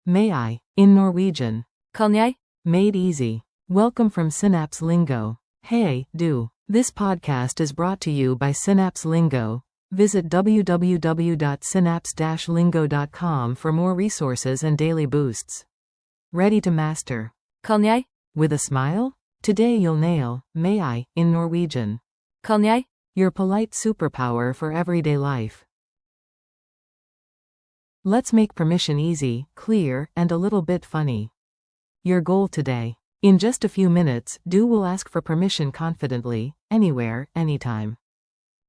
May I, in Norwegian. Kan jeg? Made easy. Welcome from Synapse Lingo. Hey, do. This podcast is brought to you by Synapse Lingo. Visit www.synapse-lingo.com for more resources and daily boosts. Ready to master? Kan jeg? With a smile? Today you'll nail, may I, in Norwegian. Kan jeg? Your polite superpower for everyday life. Let's make permission easy, clear, and a little bit funny. Your goal today. In just a few minutes, Do will ask for permission confidently, anywhere, anytime.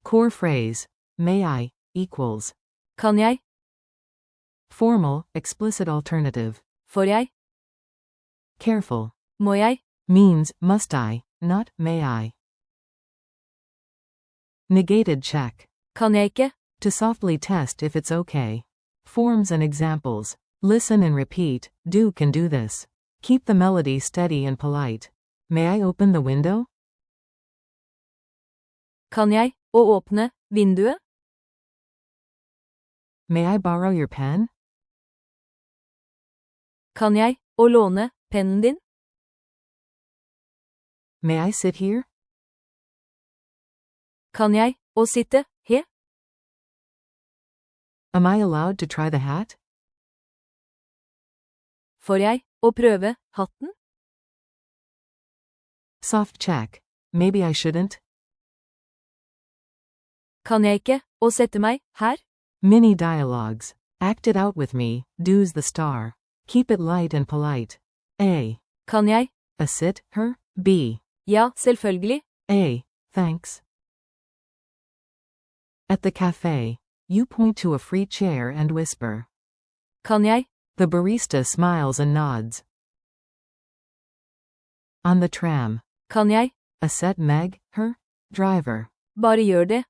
Core phrase. May I, equals. Kan jeg? Formal, explicit alternative. Får jeg? Careful. Må jeg? Means, must I, not, may I. Negated check. Kan jeg ikke? To softly test if it's okay. Forms and examples. Listen and repeat, Do can do this. Keep the melody steady and polite. May I open the window? Kan jeg? Å åpne vinduet? May I borrow your pen? Kan jeg? Å låne pennen din? May I sit here? Kan jeg? Å sitte her? Am I allowed to try the hat? Får jeg? Å prøve hatten? Soft check. Maybe I shouldn't? Kan jeg ikke? Å sette meg her? Mini dialogues. Act it out with me, Do's the star. Keep it light and polite. A. Kan jeg? A sit, her? B. Ja, selvfølgelig. A. Thanks. At the cafe. You point to a free chair and whisper. Kan jeg? The barista smiles and nods. On the tram. Kan jeg? A set Meg, her? Driver. Bare gjør det.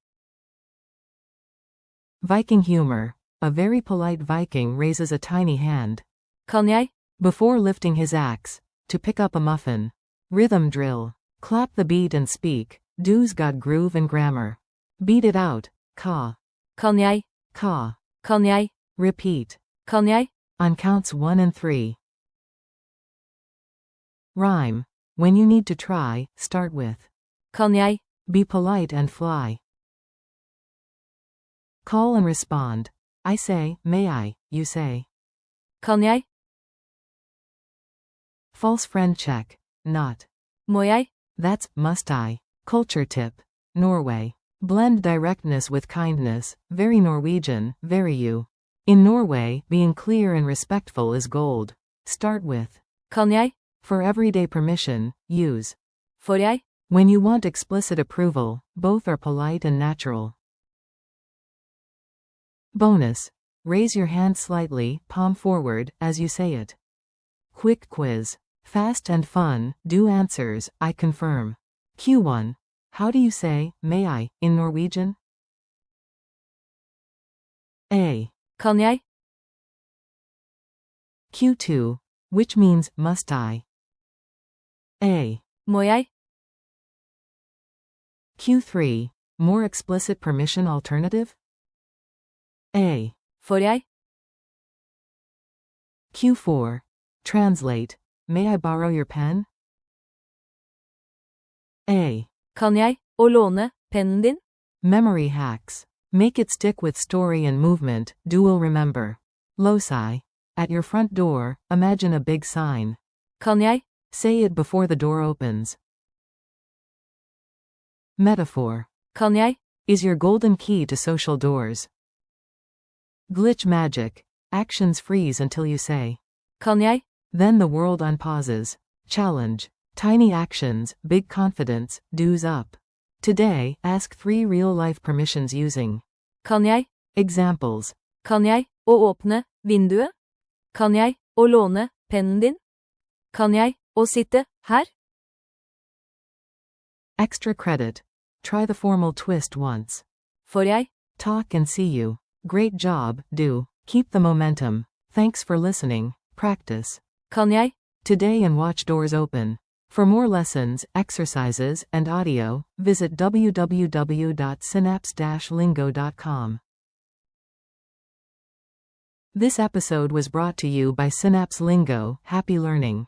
Viking humor. A very polite Viking raises a tiny hand. Kan jeg? Before lifting his axe. To pick up a muffin. Rhythm drill. Clap the beat and speak. Do's got groove and grammar. Beat it out. Ka. Kan jeg? Ka. Kan jeg? Repeat. Kan jeg? On counts 1 and 3. Rhyme. When you need to try, start with. Kan jeg? Be polite and fly. Call and respond. I say, may I, you say. Kan jeg? False friend check. Not. Må jeg? That's, must I. Culture tip. Norway. Blend directness with kindness, very Norwegian, very you. In Norway, being clear and respectful is gold. Start with. Kan jeg? For everyday permission, use. Får jeg? When you want explicit approval, both are polite and natural. Bonus. Raise your hand slightly, palm forward, as you say it. Quick quiz. Fast and fun, Do answers, I confirm. Q1. How do you say, may I, in Norwegian? A. Kan jeg? Q2. Which means, must I? A. Må jeg? Q3. More explicit permission alternative? A. Får jeg? Q4. Translate. May I borrow your pen? A. Kan jeg? Å låne pennen din? Memory hacks. Make it stick with story and movement, Do will remember. Loci. At your front door, imagine a big sign. Kan jeg? Say it before the door opens. Metaphor. Kan jeg? Is your golden key to social doors. Glitch magic. Actions freeze until you say. Kan jeg? Then the world unpauses. Challenge. Tiny actions, big confidence, Do's up. Today, ask 3 real-life permissions using. Kan jeg? Examples. Kan jeg? Å åpne vinduet? Kan jeg? Å låne pennen din? Kan jeg? Å sitte her? Extra credit. Try the formal twist once. Får jeg? Talk and see you. Great job, Do. Keep the momentum. Thanks for listening. Practice. Kan jeg? Today and watch doors open. For more lessons, exercises, and audio, visit www.synapse-lingo.com. This episode was brought to you by Synapse Lingo. Happy learning.